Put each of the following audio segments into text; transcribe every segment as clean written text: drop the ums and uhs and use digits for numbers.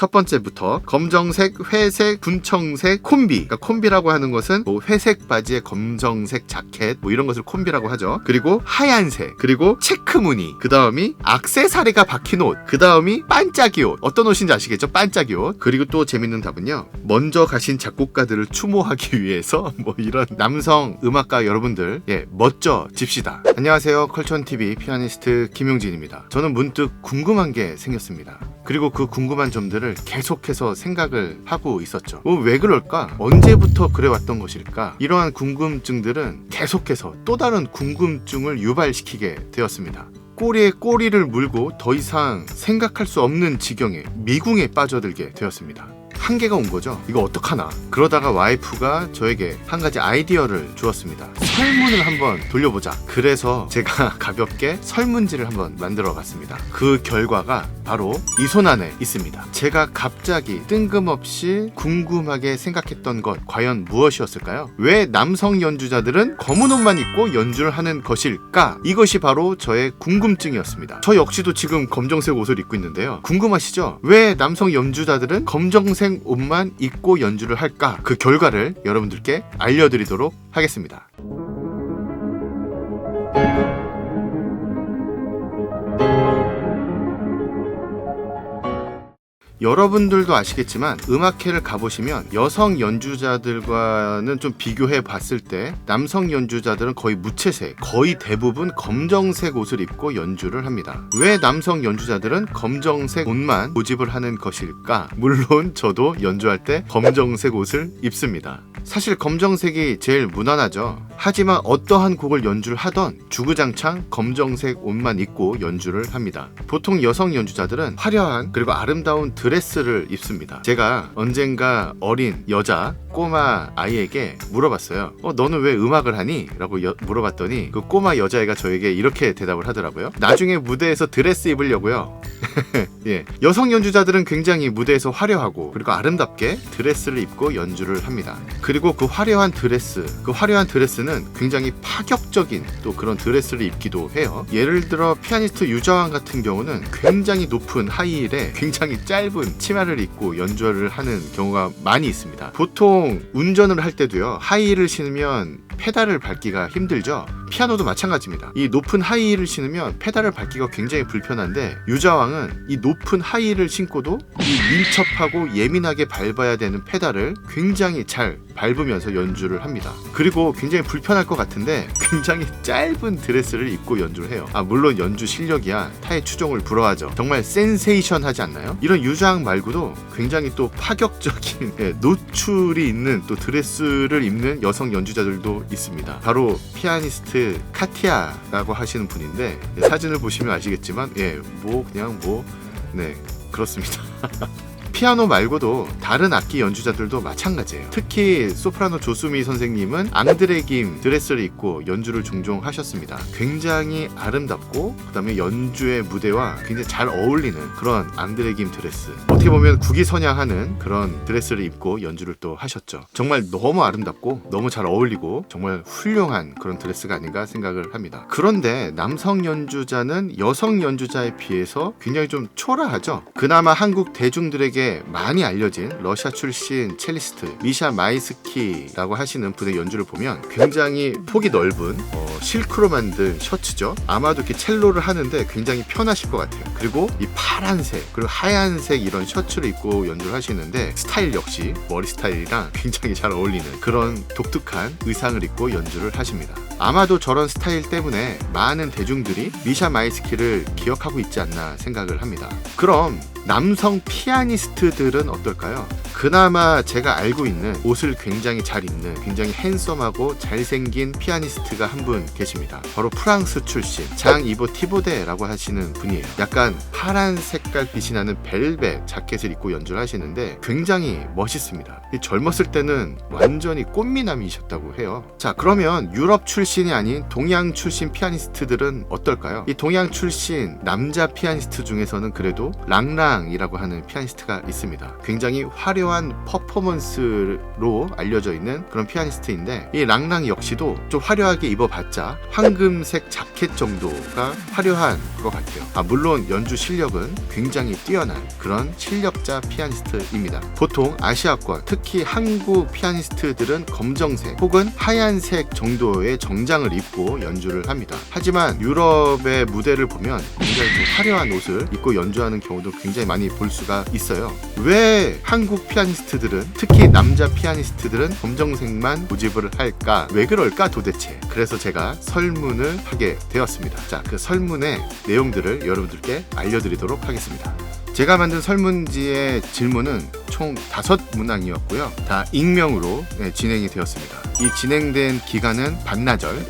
첫 번째부터 검정색, 회색, 분청색, 콤비. 그러니까 콤비라고 하는 것은 뭐 회색 바지에 검정색 자켓 뭐 이런 것을 콤비라고 하죠. 그리고 하얀색, 그리고 체크무늬, 그 다음이 액세서리가 박힌 옷, 그 다음이 반짝이 옷. 어떤 옷인지 아시겠죠? 반짝이 옷. 그리고 또 재밌는 답은요, 먼저 가신 작곡가들을 추모하기 위해서 뭐 이런 남성 음악가 여러분들, 멋져집시다. 안녕하세요, 컬천TV 피아니스트 김용진입니다. 저는 문득 궁금한 게 생겼습니다. 그리고 그 궁금한 점들을 계속해서 생각을 하고 있었죠. 왜 그럴까? 언제부터 그래왔던 것일까? 이러한 궁금증들은 계속해서 또 다른 궁금증을 유발시키게 되었습니다. 꼬리에 꼬리를 물고 더 이상 생각할 수 없는 지경에, 미궁에 빠져들게 되었습니다. 한계가 온 거죠. 이거 어떡하나. 그러다가 와이프가 저에게 한 가지 아이디어를 주었습니다. 설문을 한번 돌려보자. 그래서 제가 가볍게 설문지를 한번 만들어 봤습니다. 그 결과가 바로 이 손 안에 있습니다. 제가 갑자기 뜬금없이 궁금하게 생각했던 것, 과연 무엇이었을까요? 왜 남성 연주자들은 검은 옷만 입고 연주를 하는 것일까? 이것이 바로 저의 궁금증이었습니다. 저 역시도 지금 검정색 옷을 입고 있는데요. 궁금하시죠? 왜 남성 연주자들은 검정색 옷만 입고 연주를 할까? 그 결과를 여러분들께 알려드리도록 하겠습니다. 여러분들도 아시겠지만 음악회를 가보시면 여성 연주자들과는 좀 비교해 봤을 때 남성 연주자들은 거의 무채색, 거의 대부분 검정색 옷을 입고 연주를 합니다. 왜 남성 연주자들은 검정색 옷만 고집을 하는 것일까? 물론 저도 연주할 때 검정색 옷을 입습니다. 사실 검정색이 제일 무난하죠. 하지만 어떠한 곡을 연주를 하던 주구장창 검정색 옷만 입고 연주를 합니다. 보통 여성 연주자들은 화려한 그리고 아름다운 드레스를 입습니다. 제가 언젠가 어린 여자 꼬마 아이에게 물어봤어요. 너는 왜 음악을 하니? 라고 물어봤더니 그 꼬마 여자애가 저에게 이렇게 대답을 하더라고요. 나중에 무대에서 드레스 입으려고요. 여성 연주자들은 굉장히 무대에서 화려하고 그리고 아름답게 드레스를 입고 연주를 합니다. 그리고 그 화려한 드레스는 굉장히 파격적인 또 그런 드레스를 입기도 해요. 예를 들어 피아니스트 유자왕 같은 경우는 굉장히 높은 하이힐에 굉장히 짧은 치마를 입고 연주를 하는 경우가 많이 있습니다. 보통 운전을 할 때도요, 하이힐을 신으면 페달을 밟기가 힘들죠. 피아노도 마찬가지입니다. 이 높은 하이힐을 신으면 페달을 밟기가 굉장히 불편한데 유자왕은 이 높은 하이힐을 신고도 이 민첩하고 예민하게 밟아야 되는 페달을 굉장히 잘 밟으면서 연주를 합니다. 그리고 굉장히 불편할 것 같은데 굉장히 짧은 드레스를 입고 연주를 해요. 물론 연주 실력이야 타의 추종을 불허하죠. 정말 센세이션하지 않나요? 이런 유자왕 말고도 굉장히 또 파격적인 노출이 있는 또 드레스를 입는 여성 연주자들도 있습니다. 바로 피아니스트 카티아라고 하시는 분인데 사진을 보시면 아시겠지만 그렇습니다. 피아노 말고도 다른 악기 연주자들도 마찬가지예요. 특히 소프라노 조수미 선생님은 앙드레김 드레스를 입고 연주를 종종 하셨습니다. 굉장히 아름답고 그 다음에 연주의 무대와 굉장히 잘 어울리는 그런 앙드레김 드레스, 어떻게 보면 국위선양하는 그런 드레스를 입고 연주를 또 하셨죠. 정말 너무 아름답고 너무 잘 어울리고 정말 훌륭한 그런 드레스가 아닌가 생각을 합니다. 그런데 남성 연주자는 여성 연주자에 비해서 굉장히 좀 초라하죠. 그나마 한국 대중들에게 많이 알려진 러시아 출신 첼리스트 미샤 마이스키라고 하시는 분의 연주를 보면 굉장히 폭이 넓은 실크로 만든 셔츠죠. 아마도 이렇게 첼로를 하는데 굉장히 편하실 것 같아요. 그리고 이 파란색 그리고 하얀색 이런 셔츠를 입고 연주를 하시는데 스타일 역시 머리 스타일이랑 굉장히 잘 어울리는 그런 독특한 의상을 입고 연주를 하십니다. 아마도 저런 스타일 때문에 많은 대중들이 미샤 마이스키를 기억하고 있지 않나 생각을 합니다. 그럼 남성 피아니스트들은 어떨까요? 그나마 제가 알고 있는 옷을 굉장히 잘 입는 굉장히 핸섬하고 잘생긴 피아니스트가 한 분 계십니다. 바로 프랑스 출신 장 이보 티보데라고 하시는 분이에요. 약간 파란 색깔 빛이 나는 벨벳 자켓을 입고 연주를 하시는데 굉장히 멋있습니다. 젊었을 때는 완전히 꽃미남이셨다고 해요. 자, 그러면 유럽 출신이 아닌 동양 출신 피아니스트들은 어떨까요? 이 동양 출신 남자 피아니스트 중에서는 그래도 랑랑이라고 하는 피아니스트가 있습니다. 굉장히 화려한 화려한 퍼포먼스로 알려져 있는 그런 피아니스트인데, 이 랑랑 역시도 좀 화려하게 입어봤자 황금색 자켓 정도가 화려한 것 같아요. 물론 연주 실력은 굉장히 뛰어난 그런 실력자 피아니스트입니다. 보통 아시아권, 특히 한국 피아니스트들은 검정색 혹은 하얀색 정도의 정장을 입고 연주를 합니다. 하지만 유럽의 무대를 보면 굉장히 좀 화려한 옷을 입고 연주하는 경우도 굉장히 많이 볼 수가 있어요. 왜 한국 피아니스트들은, 특히 남자 피아니스트들은 검정색만 고집을 할까? 왜 그럴까 도대체? 그래서 제가 설문을 하게 되었습니다. 자, 그 설문의 내용들을 여러분들께 알려드리도록 하겠습니다. 제가 만든 설문지의 질문은 총 5문항이었고요. 다 익명으로 진행이 되었습니다. 이 진행된 기간은 반나절,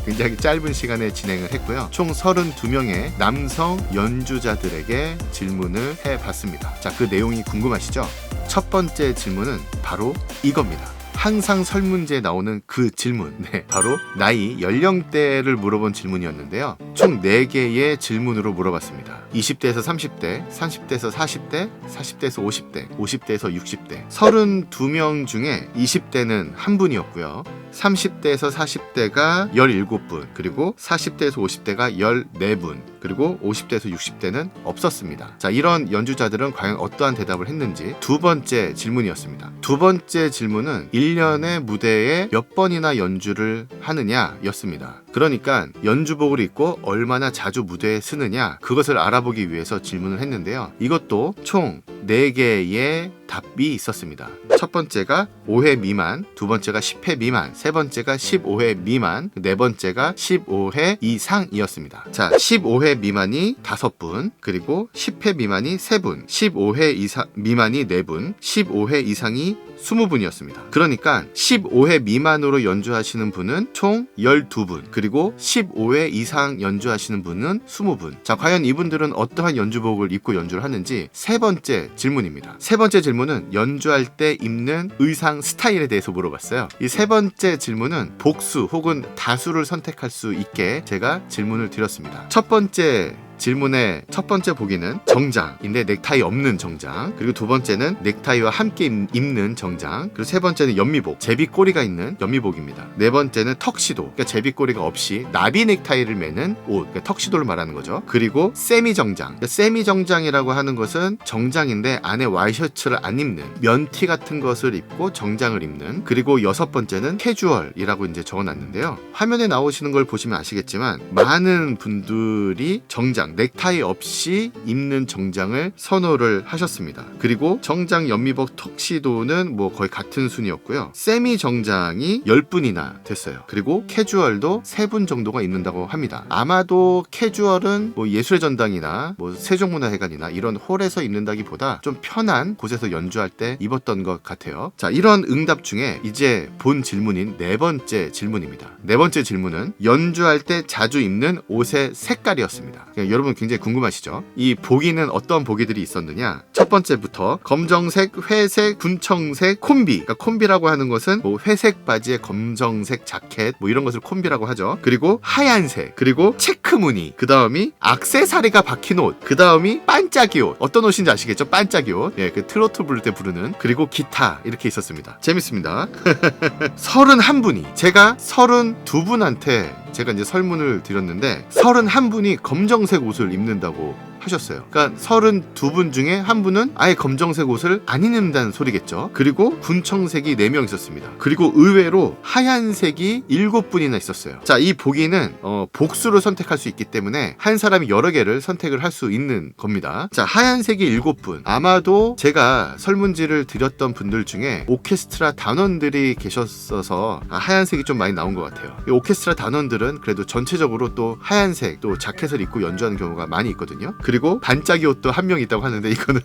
굉장히 짧은 시간에 진행을 했고요. 총 32명의 남성 연주자들에게 질문을 해봤습니다. 자, 그 내용이 궁금하시죠? 첫 번째 질문은 바로 이겁니다. 항상 설문지에 나오는 그 질문, 바로 나이, 연령대를 물어본 질문이었는데요. 총 4개의 질문으로 물어봤습니다. 20대에서 30대, 30대에서 40대, 40대에서 50대, 50대에서 60대. 32명 중에 20대는 한 분이었고요. 30대에서 40대가 17분, 그리고 40대에서 50대가 14분, 그리고 50대에서 60대는 없었습니다. 자, 이런 연주자들은 과연 어떠한 대답을 했는지 두 번째 질문이었습니다. 두 번째 질문은 1년의 무대에 몇 번이나 연주를 하느냐 였습니다. 그러니까 연주복을 입고 얼마나 자주 무대에 서느냐, 그것을 알아보기 위해서 질문을 했는데요. 이것도 총 4개의 답이 있었습니다. 첫 번째가 5회 미만, 두 번째가 10회 미만, 세 번째가 15회 미만, 네 번째가 15회 이상이었습니다. 자, 15회 미만이 5분, 그리고 10회 미만이 3분, 15회 미만이 4분, 15회 이상이 20분이었습니다. 그러니까 15회 미만으로 연주하시는 분은 총 12분, 그리고 15회 이상 연주하시는 분은 20분. 자, 과연 이분들은 어떠한 연주복을 입고 연주를 하는지 세 번째 질문입니다. 세 번째 질문은 연주할 때 입는 의상 스타일에 대해서 물어봤어요. 이 세 번째 질문은 복수 혹은 다수를 선택할 수 있게 제가 질문을 드렸습니다. 첫 번째 질문의 첫 번째 보기는 정장인데 넥타이 없는 정장, 그리고 두 번째는 넥타이와 함께 입는 정장, 그리고 세 번째는 연미복, 제비꼬리가 있는 연미복입니다. 네 번째는 턱시도, 그러니까 제비꼬리가 없이 나비 넥타이를 매는 옷, 그러니까 턱시도를 말하는 거죠. 그리고 세미 정장, 그러니까 세미 정장이라고 하는 것은 정장인데 안에 와이셔츠를 안 입는 면티 같은 것을 입고 정장을 입는. 그리고 여섯 번째는 캐주얼이라고 이제 적어놨는데요. 화면에 나오시는 걸 보시면 아시겠지만 많은 분들이 정장, 넥타이 없이 입는 정장을 선호를 하셨습니다. 그리고 정장, 연미복, 턱시도는 뭐 거의 같은 순이었고요. 세미 정장이 10분이나 됐어요. 그리고 캐주얼도 3분 정도가 입는다고 합니다. 아마도 캐주얼은 뭐 예술의 전당이나 뭐 세종문화회관이나 이런 홀에서 입는다기보다 좀 편한 곳에서 연주할 때 입었던 것 같아요. 자, 이런 응답 중에 이제 본 질문인 네 번째 질문입니다. 네 번째 질문은 연주할 때 자주 입는 옷의 색깔이었습니다. 여러분 굉장히 궁금하시죠? 이 보기는 어떤 보기들이 있었느냐? 첫 번째부터 검정색, 회색, 군청색, 콤비. 그러니까 콤비라고 하는 것은 뭐 회색 바지에 검정색 자켓 뭐 이런 것을 콤비라고 하죠. 그리고 하얀색, 그리고 체크무늬, 그 다음이 액세서리가 박힌 옷, 그 다음이 반짝이 옷. 어떤 옷인지 아시겠죠? 반짝이 옷. 예, 그 트로트 부를 때 부르는. 그리고 기타 이렇게 있었습니다. 재밌습니다. 31분이, 제가 32분한테 제가 이제 설문을 드렸는데 31분이 검정색 옷을 입는다고 하셨어요. 그러니까 32분 중에 한 분은 아예 검정색 옷을 안 입는다는 소리겠죠. 그리고 군청색이 4명 있었습니다. 그리고 의외로 하얀색이 7분이나 있었어요. 자, 이 보기는 복수를 선택할 수 있기 때문에 한 사람이 여러 개를 선택을 할 수 있는 겁니다. 자, 하얀색이 7분. 아마도 제가 설문지를 드렸던 분들 중에 오케스트라 단원들이 계셨어서 하얀색이 좀 많이 나온 것 같아요. 이 오케스트라 단원들은 그래도 전체적으로 또 하얀색 또 자켓을 입고 연주하는 경우가 많이 있거든요. 그리고 반짝이 옷도 한 명 있다고 하는데 이거는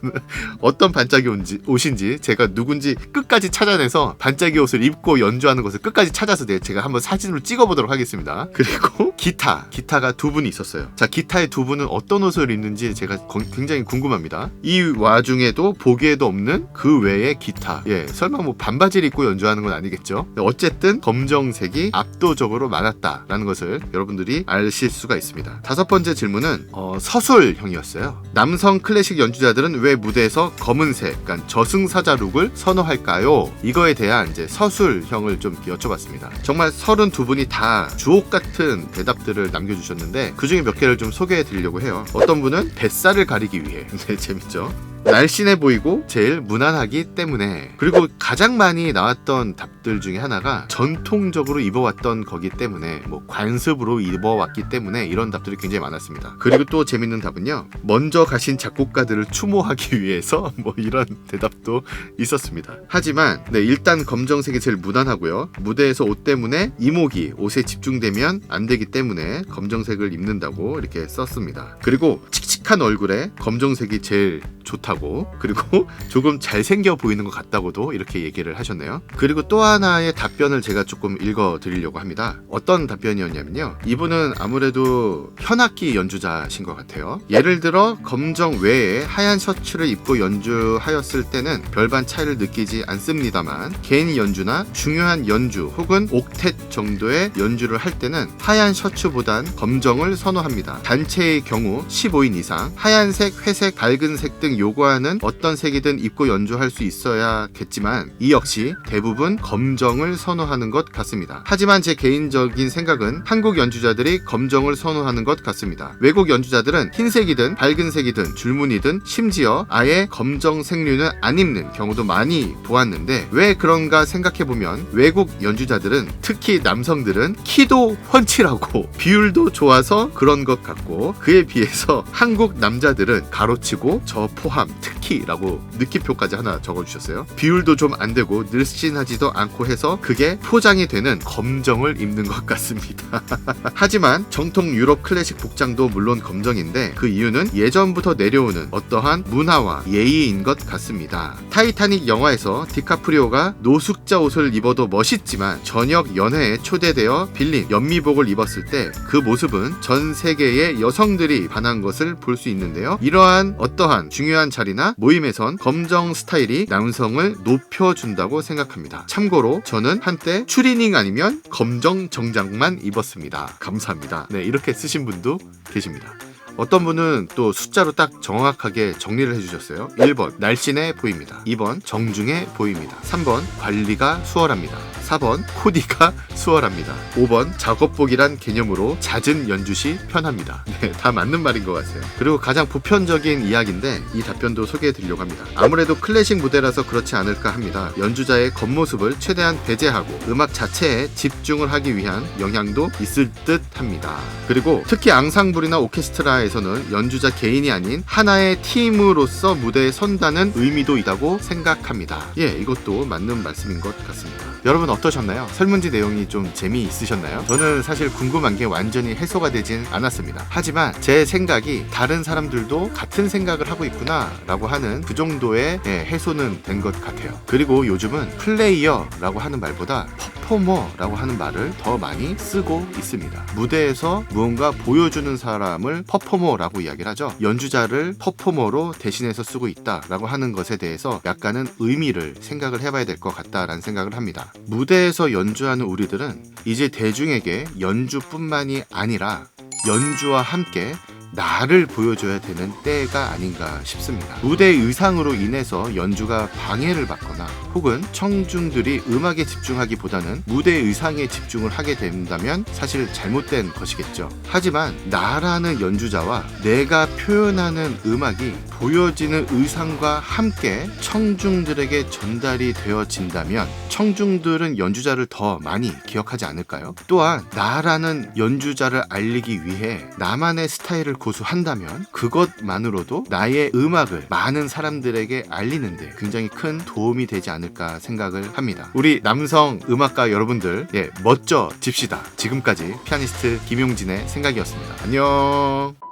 어떤 반짝이 옷인지 제가 누군지 끝까지 찾아내서 반짝이 옷을 입고 연주하는 것을 끝까지 찾아서 제가 한번 사진으로 찍어보도록 하겠습니다. 그리고 기타가 2분이 있었어요. 자, 기타의 2분은 어떤 옷을 입는지 제가 굉장히 궁금합니다. 이 와중에도 보기에도 없는 그 외의 기타. 예, 설마 뭐 반바지를 입고 연주하는 건 아니겠죠? 어쨌든 검정색이 압도적으로 많았다라는 것을 여러분들이 아실 수가 있습니다. 다섯 번째 질문은 서술형이었습니다. 내용이었어요. 남성 클래식 연주자들은 왜 무대에서 검은색, 그러니까 저승사자 룩을 선호할까요? 이거에 대한 이제 서술형을 좀 여쭤봤습니다. 정말 32분이 다 주옥 같은 대답들을 남겨주셨는데 그 중에 몇 개를 좀 소개해 드리려고 해요. 어떤 분은 뱃살을 가리기 위해. 네, 재밌죠? 날씬해 보이고 제일 무난하기 때문에. 그리고 가장 많이 나왔던 답들 중에 하나가 전통적으로 입어왔던 거기 때문에, 뭐 관습으로 입어왔기 때문에, 이런 답들이 굉장히 많았습니다. 그리고 또 재밌는 답은요, 먼저 가신 작곡가들을 추모하기 위해서, 뭐 이런 대답도 있었습니다. 하지만 네, 일단 검정색이 제일 무난하고요, 무대에서 옷 때문에 이목이 옷에 집중되면 안 되기 때문에 검정색을 입는다고 이렇게 썼습니다. 그리고 칙칙한 얼굴에 검정색이 제일 좋다고, 그리고 조금 잘생겨 보이는 것 같다고도 이렇게 얘기를 하셨네요. 그리고 또 하나의 답변을 제가 조금 읽어 드리려고 합니다. 어떤 답변이었냐면요, 이분은 아무래도 현악기 연주자신 것 같아요. 예를 들어 검정 외에 하얀 셔츠를 입고 연주하였을 때는 별반 차이를 느끼지 않습니다만, 개인 연주나 중요한 연주 혹은 옥텟 정도의 연주를 할 때는 하얀 셔츠보단 검정을 선호합니다. 단체의 경우 15인 이상 하얀색, 회색, 밝은색 등 요구하는 어떤 색이든 입고 연주할 수 있어야겠지만 이 역시 대부분 검정을 선호하는 것 같습니다. 하지만 제 개인적인 생각은 한국 연주자들이 검정을 선호하는 것 같습니다. 외국 연주자들은 흰색이든 밝은색이든 줄무늬든 심지어 아예 검정 색류는 안 입는 경우도 많이 보았는데, 왜 그런가 생각해보면 외국 연주자들은, 특히 남성들은 키도 훤칠하고 비율도 좋아서 그런 것 같고, 그에 비해서 한국 남자들은 가로치고 저 포함 특히라고 느낌표까지 하나 적어주셨어요. 비율도 좀 안 되고 늘씬하지도 않고 해서 그게 포장이 되는 검정을 입는 것 같습니다. 하지만 정통 유럽 클래식 복장도 물론 검정인데 그 이유는 예전부터 내려오는 어떠한 문화와 예의인 것 같습니다. 타이타닉 영화에서 디카프리오가 노숙자 옷을 입어도 멋있지만 저녁 연회에 초대되어 빌린 연미복을 입었을 때 그 모습은 전 세계의 여성들이 반한 것을 볼 수 있는데요. 이러한 어떠한 중요한 자리나 모임에선 검정 스타일이 남성을 높여준다고 생각합니다. 참고로 저는 한때 추리닝 아니면 검정 정장만 입었습니다. 감사합니다. 네, 이렇게 쓰신 분도 계십니다. 어떤 분은 또 숫자로 딱 정확하게 정리를 해주셨어요. 1번 날씬해 보입니다. 2번 정중해 보입니다. 3번 관리가 수월합니다. 4번 코디가 수월합니다. 5번 작업복이란 개념으로 잦은 연주 시 편합니다. 네, 다 맞는 말인 것 같아요. 그리고 가장 보편적인 이야기인데 이 답변도 소개해 드리려고 합니다. 아무래도 클래식 무대라서 그렇지 않을까 합니다. 연주자의 겉모습을 최대한 배제하고 음악 자체에 집중을 하기 위한 영향도 있을 듯 합니다. 그리고 특히 앙상블이나 오케스트라에서는 연주자 개인이 아닌 하나의 팀으로서 무대에 선다는 의미도 있다고 생각합니다. 예, 이것도 맞는 말씀인 것 같습니다. 여러분 어떠셨나요? 설문지 내용이 좀 재미있으셨나요? 저는 사실 궁금한 게 완전히 해소가 되진 않았습니다. 하지만 제 생각이 다른 사람들도 같은 생각을 하고 있구나 라고 하는 그 정도의 해소는 된 것 같아요. 그리고 요즘은 플레이어라고 하는 말보다 퍼포머라고 하는 말을 더 많이 쓰고 있습니다. 무대에서 무언가 보여주는 사람을 퍼포머라고 이야기를 하죠. 연주자를 퍼포머로 대신해서 쓰고 있다라고 하는 것에 대해서 약간은 의미를 생각을 해봐야 될 것 같다라는 생각을 합니다. 무대에서 연주하는 우리들은 이제 대중에게 연주뿐만이 아니라 연주와 함께 나를 보여줘야 되는 때가 아닌가 싶습니다. 무대 의상으로 인해서 연주가 방해를 받거나 혹은 청중들이 음악에 집중하기보다는 무대 의상에 집중을 하게 된다면 사실 잘못된 것이겠죠. 하지만 나라는 연주자와 내가 표현하는 음악이 보여지는 의상과 함께 청중들에게 전달이 되어진다면 청중들은 연주자를 더 많이 기억하지 않을까요? 또한 나라는 연주자를 알리기 위해 나만의 스타일을 고수한다면 그것만으로도 나의 음악을 많은 사람들에게 알리는데 굉장히 큰 도움이 되지 않을까 생각을 합니다. 우리 남성 음악가 여러분들, 멋져집시다. 지금까지 피아니스트 김용진의 생각이었습니다. 안녕.